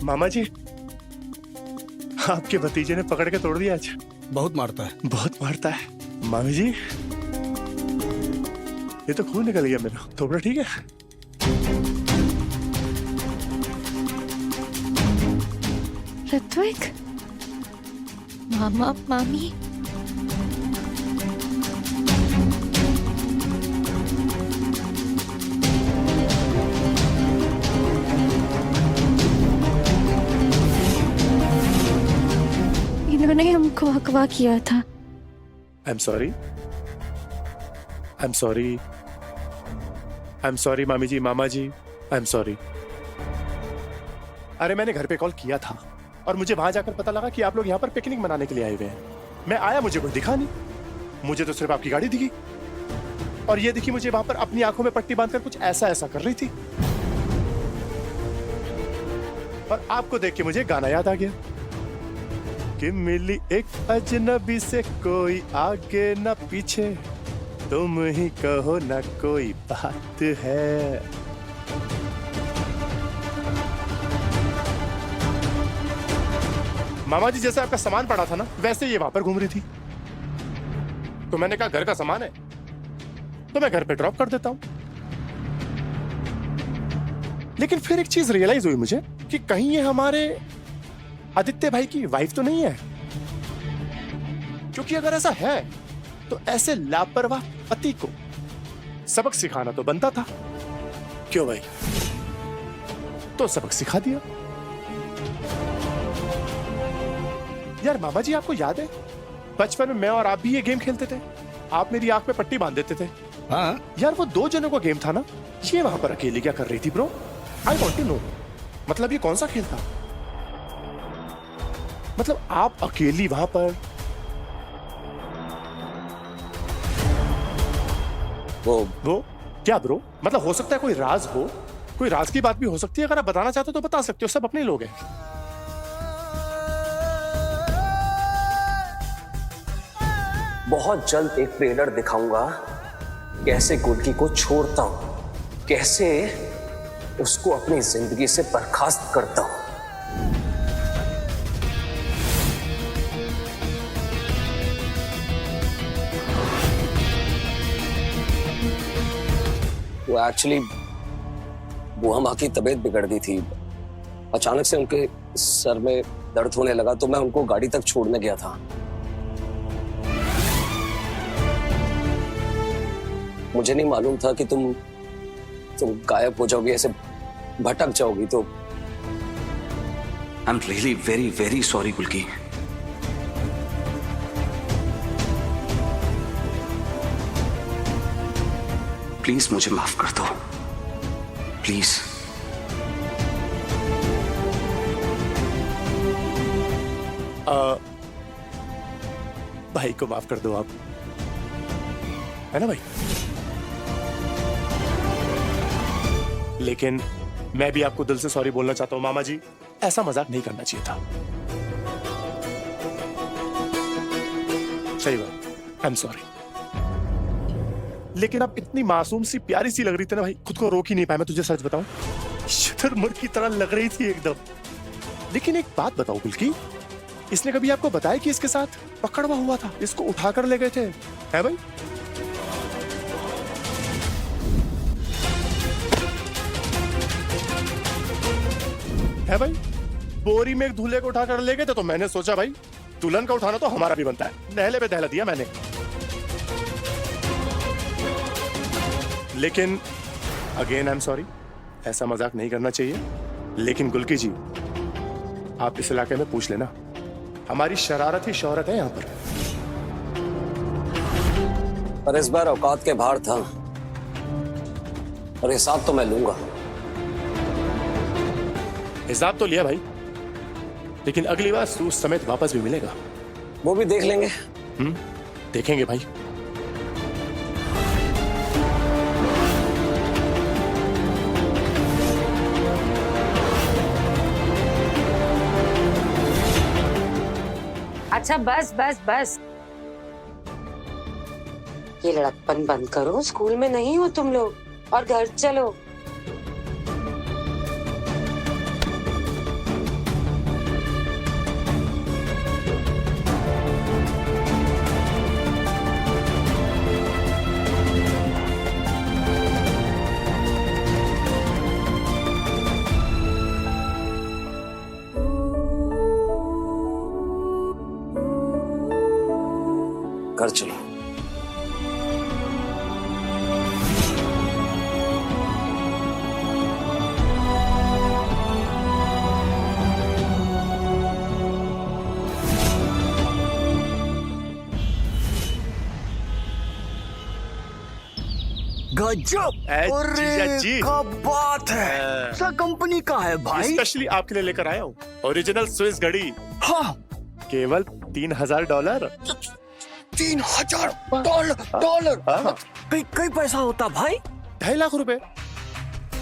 मामा जी, आपके भतीजे ने पकड़ के तोड़ दिया आज। बहुत मारता है। बहुत मारता है। मामी जी, ये तो खून निकल गया मेरा। थोड़ा ठीक है? ऋत्विक, मामा, मामी, इन्होंने हमको अगवा किया था। I'm sorry. I'm sorry. I'm sorry मामी जी, मामा जी, I'm sorry. अरे मैंने घर पे कॉल किया था और मुझे वहां जाकर पता लगा कि आप लोग यहाँ पर पिकनिक मनाने के लिए आए हुए हैं। मैं आया, मुझे कोई दिखा नहीं। मुझे तो सिर्फ आपकी गाड़ी दिखी और ये दिखी मुझे वहां पर अपनी आंखों में पट्टी बांधकर कुछ ऐसा ऐसा कर रही थी और आपको देख के मुझे गाना याद आ गया कि मिली एक अजनबी से कोई आगे न पीछे, तुम ही कहो ना कोई बात है। मामा जी, जैसे आपका सामान पड़ा था ना, वैसे ये वहां पर घूम रही थी। तो मैंने कहा घर का सामान है तो मैं घर पे ड्रॉप कर देता हूं। लेकिन फिर एक चीज रियलाइज हुई मुझे कि कहीं ये हमारे आदित्य भाई की वाइफ तो नहीं है, क्योंकि अगर ऐसा है तो ऐसे लापरवाह पति को सबक सिखाना तो बनता था। क्यों भाई? तो सबक सिखा दिया। यार मामा जी, आपको याद है बचपन में मैं और आप भी ये गेम खेलते थे? आप मेरी आंख में पट्टी बांध देते थे। हाँ यार वो 2 जनों का गेम था ना, ये वहां पर अकेली क्या कर रही थी bro? I want to know. मतलब ये कौन सा खेल था? मतलब आप अकेली वहां पर? वो क्या ब्रो? मतलब हो सकता है कोई राज हो, कोई राज की बात भी हो सकती है। अगर आप बताना चाहते हो तो बता सकते हो, सब अपने लोग हैं। बहुत जल्द एक ट्रेलर दिखाऊंगा कैसे गुडकी को छोड़ता हूं, कैसे उसको अपनी जिंदगी से बर्खास्त करता हूं। वो एक्चुअली बुआ माँ की तबीयत बिगड़ गई थी। अचानक से उनके सर में दर्द होने लगा तो मैं उनको गाड़ी तक छोड़ने गया था। मुझे नहीं मालूम था कि तुम गायब हो जाओगी, ऐसे भटक जाओगी। तो I am really very very sorry Gulki. Please मुझे माफ कर दो, प्लीज। भाई को माफ कर दो आप, है ना भाई? लेकिन मैं भी आपको दिल से सॉरी बोलना चाहता हूं मामा जी। ऐसा मजाक नहीं करना चाहिए था। सही बात, आई एम सॉरी। लेकिन आप इतनी मासूम सी प्यारी सी लग रही थी ना भाई, खुद को रोक ही नहीं पाया। मैं तुझे सच बताऊं, शुतुरमुर्ग की तरह लग रही थी एकदम। लेकिन एक बात बताओ गुल्की, इसने कभी आपको बताया कि इसके साथ पकड़वा हुआ था, इसको उठाकर ले गए थे, है भाई? है भाई? बोरी में एक दूल्हे को उठाकर ले गए थे तो मैंने सोचा भाई दुल्हन का उठाना तो हमारा भी बनता है। नहले पे दहला दिया मैंने। लेकिन अगेन आई एम सॉरी, ऐसा मजाक नहीं करना चाहिए। लेकिन गुल्की जी, आप इस इलाके में पूछ लेना, हमारी शरारत ही शोहरत है यहाँ पर इस बार औकात के बाहर था और हिसाब तो मैं लूंगा। हिसाब तो लिया भाई, लेकिन अगली बार सूस समेत वापस भी मिलेगा। वो भी देख लेंगे। देखेंगे भाई। अच्छा बस बस बस, ये लड़कपन बंद करो। स्कूल में नहीं हो तुम लोग और घर चलो। घर चलो। गजब! जीजा जी। क्या बात है! सा कंपनी का है भाई। स्पेशली आपके लिए लेकर आया हूँ ओरिजिनल स्विस घड़ी, हाँ, केवल $3000। $3000 हाँ, कई पैसा होता भाई? 2.5 लाख रुपए।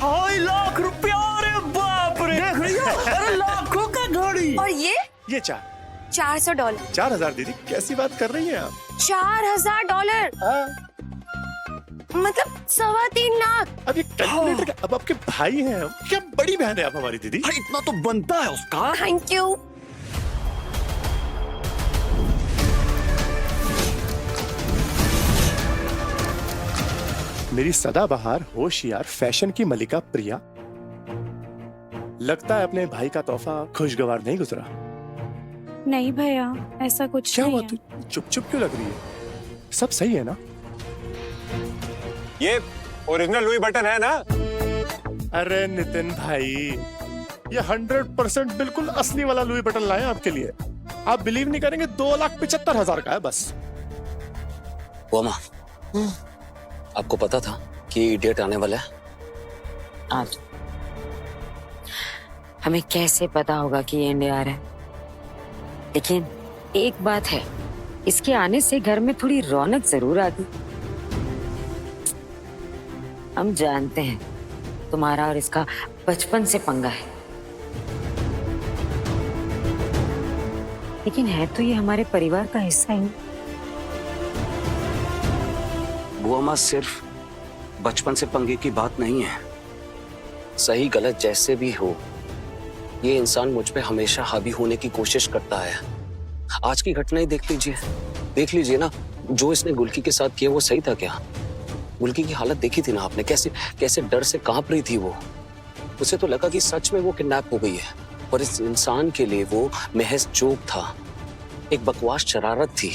2.5 लाख रुपया! अरे बाप रे! देख रही हो? अरे लाखों का घड़ी। और ये ये $400। 4000 दीदी, कैसी बात कर रही हैं आप? $4000 मतलब 3.25 लाख। अब ये कैलकुलेटर अब आपके भाई हैं हम, क्या बड़ी बहन है आप हमारी दीदी। अरे इतना तो बनता है उसका। Thank you. मेरी सदाबहार होशियार फैशन की मलिका प्रिया, लगता है अपने भाई का तोहफा खुशगवार नहीं गुजरा। नहीं भैया, ऐसा कुछ क्या नहीं हुआ? है। तू चुप चुप क्यों लग रही है? सब सही है ना? ये ओरिजिनल लुई बटन है ना? अरे नितिन भाई, ये 100% बिल्कुल असली वाला लुई बटन लाए हैं आपके लिए। आप बिलीव नहीं करेंगे, 2,75,000 का है बस। वो माँ, आपको पता था कि ये इडियट आने वाला है? आज हमें कैसे पता होगा कि ये इंडिया आ रहा है? लेकिन एक बात है, इसके आने से घर में थोड़ी रौनक जरूर आ गई। हम जानते हैं तुम्हारा और इसका बचपन से पंगा है, लेकिन है तो ये हमारे परिवार का हिस्सा ही। बुआ माँ, सिर्फ बचपन से पंगे की बात नहीं है। सही गलत जैसे भी हो, ये इंसान मुझ पे हमेशा हावी होने की कोशिश करता है। आज की घटना ही देख लीजिए ना, जो इसने गुल्की के साथ किया वो सही था क्या? गुल्की की हालत देखी थी ना आपने, कैसे डर से कांप रही थी वो। उसे तो लगा कि सच में वो किडनैप हो गई है, और इस इंसान के लिए वो महज जोक था, एक बकवास शरारत थी।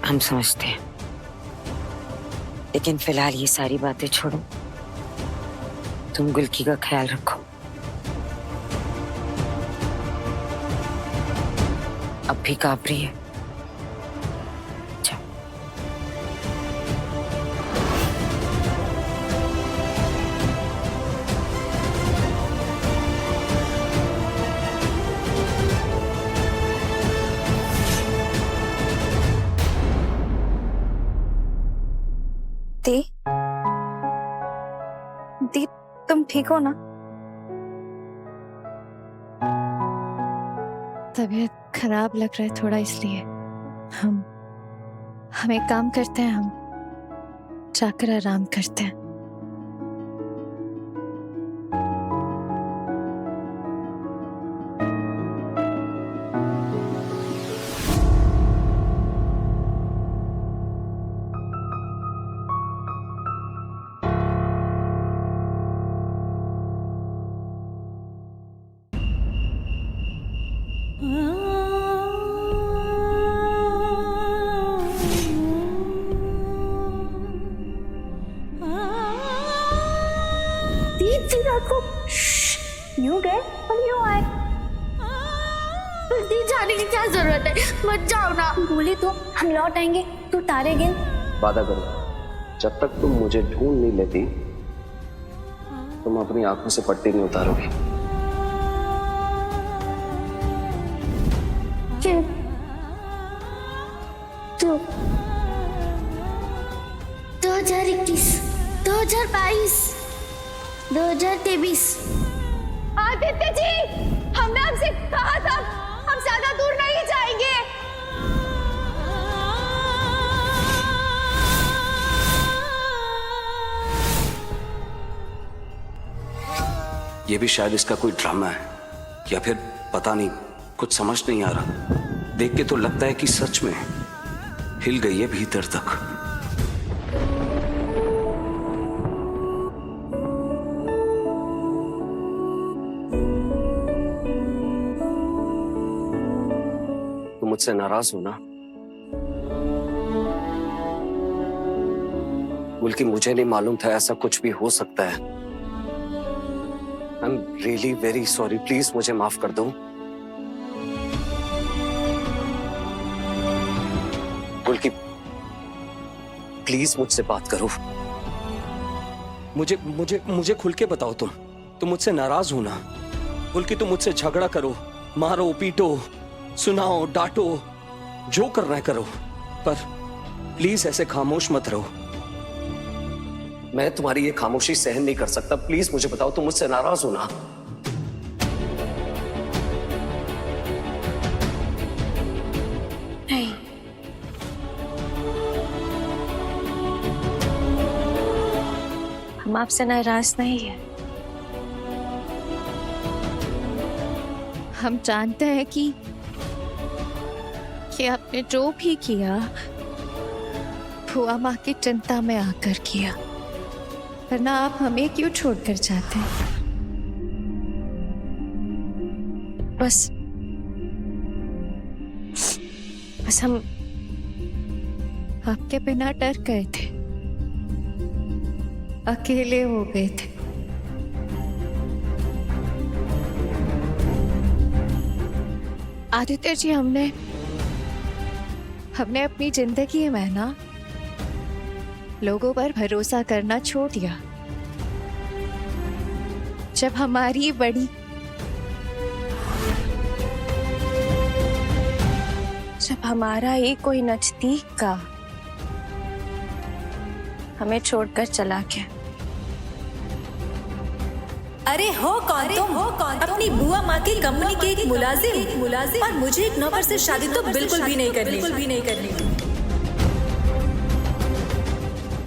हम समझते हैं, लेकिन फिलहाल ये सारी बातें छोड़ो। तुम गुल्की का ख्याल रखो। अब भी कांप रही है। दी, दी, तुम ठीक हो ना? तबीयत खराब लग रहा है थोड़ा, इसलिए हम एक काम करते हैं, हम जाकर आराम करते हैं। यूं गए और यूं आए। दी, जाने की क्या जरूरत है? मत जाओ ना। बोले तो हम लौट आएंगे। तू तारे गिन। वादा करो, जब तक तुम मुझे ढूंढ नहीं लेती, तुम अपनी आंखों से पट्टी नहीं उतारोगी। तो 2021, 2022, 2023। आदित्य जी, हमने आपसे कहा था हम ज्यादा दूर नहीं जाएंगे। ये भी शायद इसका कोई ड्रामा है, या फिर पता नहीं, कुछ समझ नहीं आ रहा। देख के तो लगता है कि सच में हिल गई है भीतर तक। तुम मुझसे नाराज हो ना? बल्कि मुझे नहीं मालूम था ऐसा कुछ भी हो सकता है। आई am really very sorry, please मुझे माफ कर दो। बल्कि प्लीज मुझसे बात करो। मुझे मुझे मुझे खुल के बताओ, तुम मुझसे नाराज हो ना? बोल कि तुम मुझसे झगड़ा करो, मारो पीटो, सुनाओ डांटो, जो करना है करो, पर प्लीज ऐसे खामोश मत रहो। मैं तुम्हारी ये खामोशी सहन नहीं कर सकता। प्लीज मुझे बताओ, तुम मुझसे नाराज हो ना? नहीं, हम आपसे नाराज नहीं है। हम जानते हैं कि आपने जो भी किया भुआ माँ की चिंता में आकर किया, वरना आप हमें क्यों छोड़कर जाते हैं? बस हम आपके बिना डर गए थे, अकेले हो गए थे। आदित्य जी, हमने अपनी जिंदगी में ना लोगों पर भरोसा करना छोड़ दिया। जब हमारी जब हमारा ही कोई नजदीक का हमें छोड़कर चला गया। अरे हो कौन तुम? अपनी बुआ माँ की कंपनी के एक मुलाजिम और मुझे एक नौकर से शादी तो बिल्कुल भी नहीं करनी।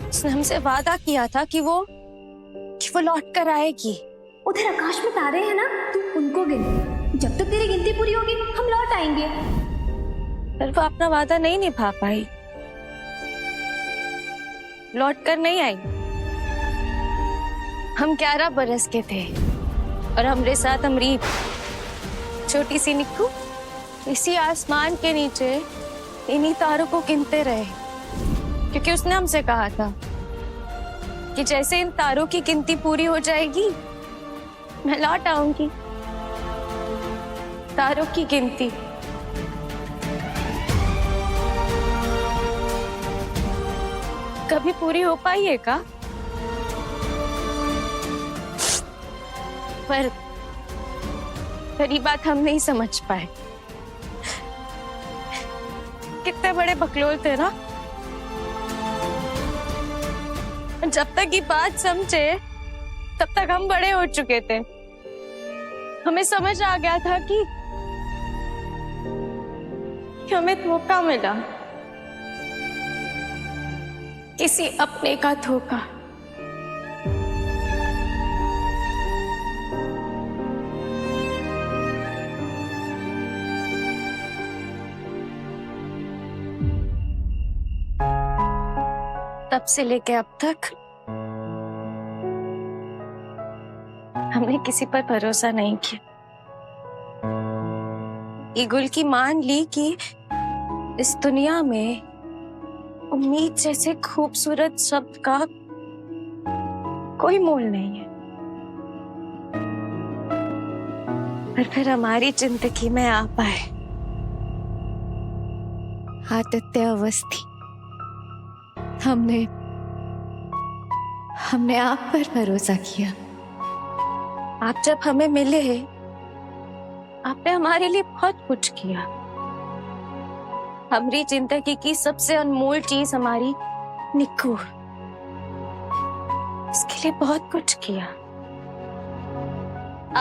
उसने हमसे वादा किया था कि वो लौट कर आएगी। उधर आकाश में तारे हैं ना, तू उनको गिन। जब तक तेरी गिनती पूरी होगी हम लौट आएंगे। पर वो अपना वादा नहीं निभा पाई, लौट कर नहीं आई। हम 11 बरस के थे और हमारे साथ अमरीब, छोटी सी निक्कू, इसी आसमान के नीचे इन्हीं तारों को गिनते रहे, क्योंकि उसने हमसे कहा था कि जैसे इन तारों की गिनती पूरी हो जाएगी मैं लौट आऊंगी। तारों की गिनती कभी पूरी हो पाई है का? पर ये बात हम नहीं समझ पाए। कितने बड़े बकलोल थे ना। जब तक ये बात समझे तब तक हम बड़े हो चुके थे। हमें समझ आ गया था कि हमें धोखा मिला, किसी अपने का धोखा। तब से लेके अब तक हमने किसी पर भरोसा नहीं किया। ये गुल की मान ली कि इस दुनिया में उम्मीद जैसे खूबसूरत शब्द का कोई मोल नहीं है। पर फिर हमारी जिंदगी में आ पाए आदित्य अवस्थी। हमने आप पर भरोसा किया। आप जब हमें मिले आपने हमारे लिए बहुत कुछ किया। हमारी जिंदगी की सबसे अनमोल चीज हमारी निक्कू, इसके लिए बहुत कुछ किया।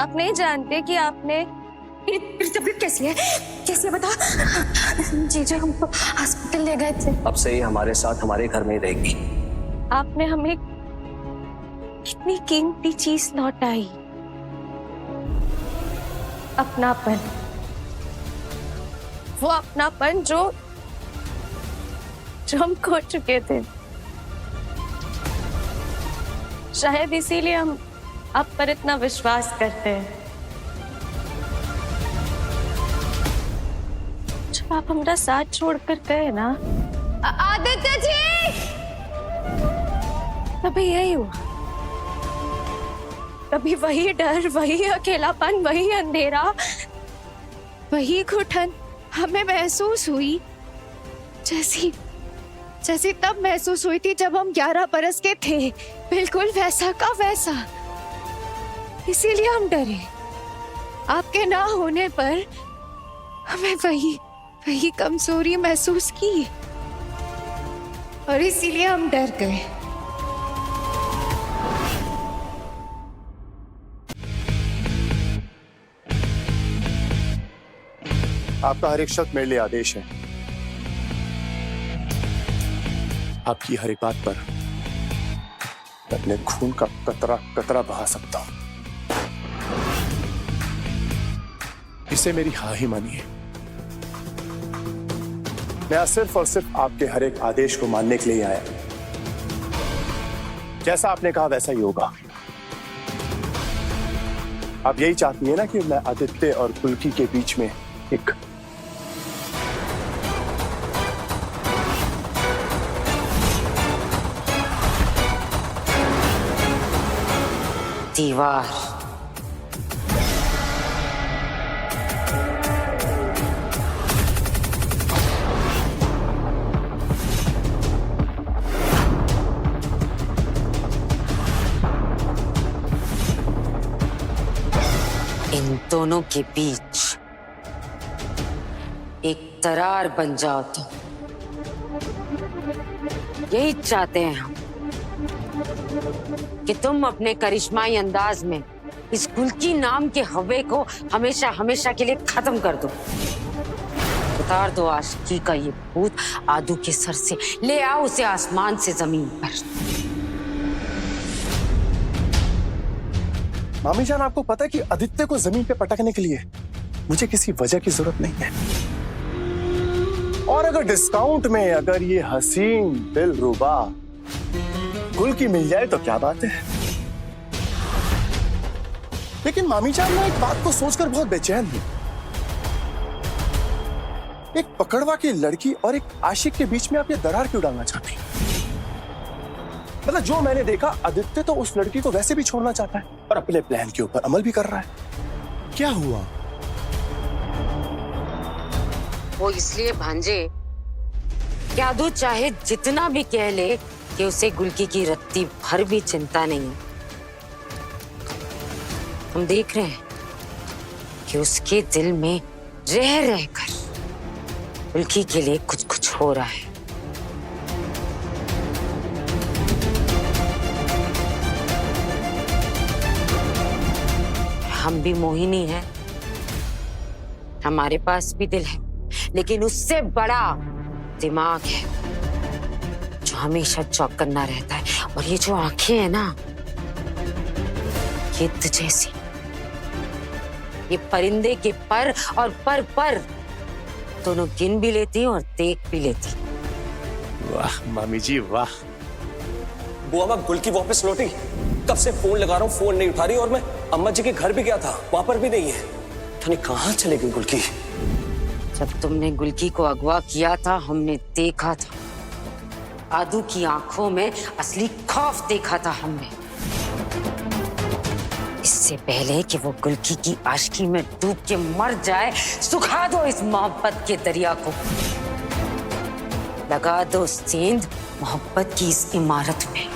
आप नहीं जानते कि आपने कैसी है बता। जी जो हमको हॉस्पिटल ले गए थे। अब से ही हमारे साथ हमारे घर में ही रहेगी। आपने हमें कितनी कीमती चीज लौटाई, अपनापन। वो अपनापन जो हम खो चुके थे। शायद इसीलिए हम आप पर इतना विश्वास करते हैं। जब आप हमारा साथ छोड़कर गए ना। आदित्य जी! तभी यही हुआ। तभी वही डर, वही अकेलापन, वही अंधेरा, वही घुटन हमें महसूस हुई, जैसी तब महसूस हुई थी जब हम 11 बरस के थे। बिल्कुल वैसा का वैसा। इसीलिए हम डरे। आपके ना होने पर हमें वही कमजोरी महसूस की और इसीलिए हम डर गए। आपका हर एक शब्द मेरे लिए आदेश है। आपकी हर एक बात पर मैं अपने खून का कतरा कतरा बहा सकता हूं। इसे मेरी हाँ ही मानिए। मैं सिर्फ और सिर्फ आपके हर एक आदेश को मानने के लिए आया। जैसा आपने कहा वैसा ही होगा। आप यही चाहती है ना कि मैं आदित्य और पुलकी के बीच में एक दीवार। इन दोनों के बीच एक दरार बन जाओ तो यही चाहते हैं हम कि तुम अपने करिश्माई अंदाज में इस गुलकी नाम के हवे को हमेशा हमेशा के लिए खत्म कर दो। उतार दो आशिकी का ये भूत आदू के सर से, ले आओ उसे आसमान से जमीन पर। मामी जान, आपको पता है कि आदित्य को जमीन पे पटकने के लिए मुझे किसी वजह की जरूरत नहीं है। और अगर डिस्काउंट में अगर ये हसीन दिलरुबा गुलकी मिल जाए तो क्या बात है। लेकिन मामी जान, मैं एक बात को सोचकर बहुत बेचैन हूं। एक पकड़वा की लड़की और एक आशिक के बीच में आप ये दरार क्यों डालना चाहती हैं? मतलब जो मैंने देखा, आदित्य तो उस लड़की को वैसे भी छोड़ना चाहता है और अपने प्लान के ऊपर अमल भी कर रहा है। क्या हुआ? वो इसलिए भांजे कि आदू चाहे जितना भी कह ले कि उसे गुलकी की रत्ती भर भी चिंता नहीं है। हम देख रहे हैं कि उसके दिल में रह रहकर गुलकी के लिए कुछ कुछ हो रहा है। हम भी मोहिनी हैं, हमारे पास भी दिल है, लेकिन उससे बड़ा दिमाग है जो हमेशा चौकन्ना रहता है। और ये जो आंखें हैं ना, ये जैसी, ये परिंदे के पर और पर दोनों गिन भी लेती और देख भी लेती। वाह मामी जी वाह। बुआ माँ गुलकी वापस लौटी। कब से फोन लगा रहा हूँ, फोन नहीं उठा रही। और मैं अम्मा जी के घर भी गया था, वहां पर भी नहीं है। तो कहाँ चले गई गुलकी? जब तुमने गुलकी को अगवा किया था, हमने देखा था। आदू की आंखों में असली खौफ देखा था हमने। इससे पहले कि वो गुलकी की आशिकी में डूब के मर जाए, सुखा दो इस मोहब्बत के दरिया को। लगा दो सेंध मोहब्बत की इस इमारत में।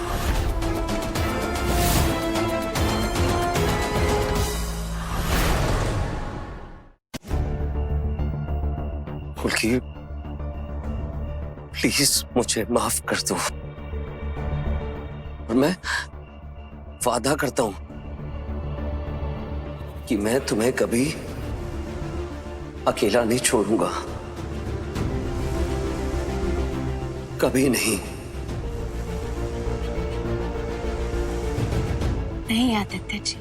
गुलकी, प्लीज मुझे माफ कर दो। और मैं वादा करता हूं कि मैं तुम्हें कभी अकेला नहीं छोड़ूंगा, कभी नहीं। नहीं आदित्य जी,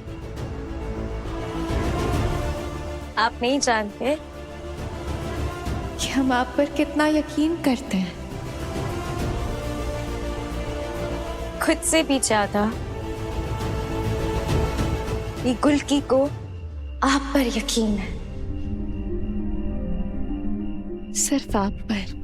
आप नहीं जानते कि हम आप पर कितना यकीन करते हैं, खुद से भी ज्यादा। ये गुलकी को आप पर यकीन है, सिर्फ आप पर।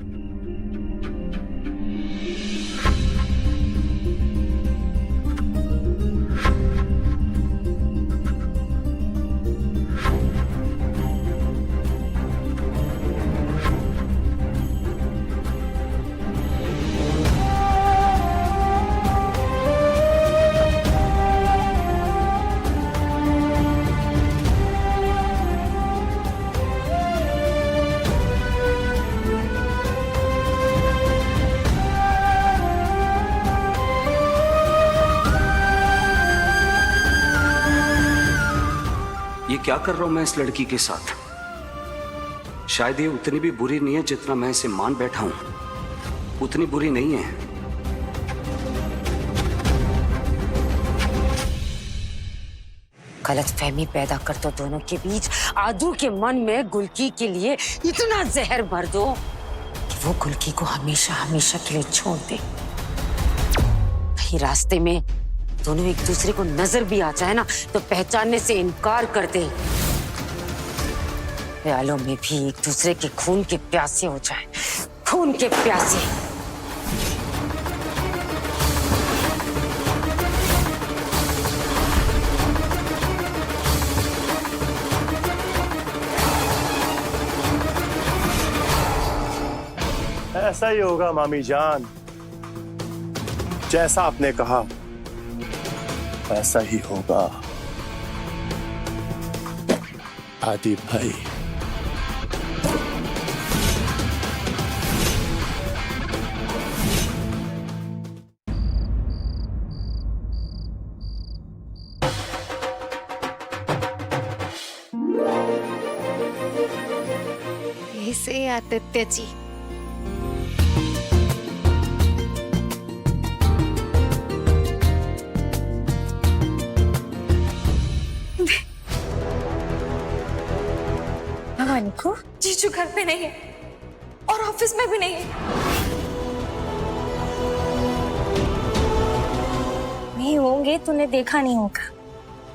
ये क्या कर रहा हूं मैं इस लड़की के साथ? शायद ये उतनी भी बुरी नहीं है जितना मैं इसे मान बैठा हूं। उतनी बुरी नहीं है। गलतफहमी पैदा कर दो दोनों के बीच। आदू के मन में गुलकी के लिए इतना जहर भर दो कि वो गुलकी को हमेशा हमेशा के लिए छोड़ दे। कहीं रास्ते में दोनों एक दूसरे को नजर भी आ जाए ना तो पहचानने से इनकार कर दे। ख्यालों में भी एक दूसरे के खून के प्यासे हो जाए, खून के प्यासे। ऐसा ही होगा मामी जान, जैसा आपने कहा ऐसा ही होगा। आदि भाई, ऐसे आदित्य जी, को जीजू घर पे नहीं है और ऑफिस में भी नहीं है। नहीं होंगे, तूने देखा नहीं होगा।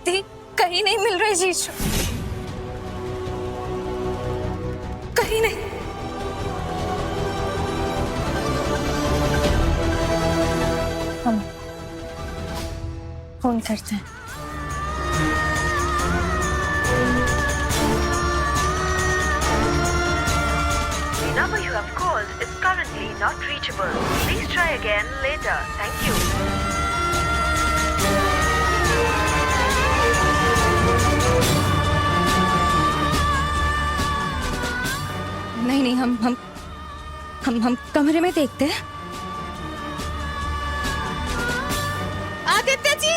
देख, कहीं नहीं मिल रहे जीजू, कहीं नहीं। हम फोन करते हैं। The number you have called is currently not reachable. Please try again later. Thank you. नहीं नहीं, हम कमरे में देखते हैं। आदित्य जी,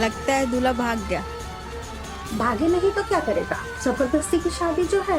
लगता है दूल्हा भाग गया। भागे नहीं तो क्या करेगा, जबरदस्ती की शादी जो है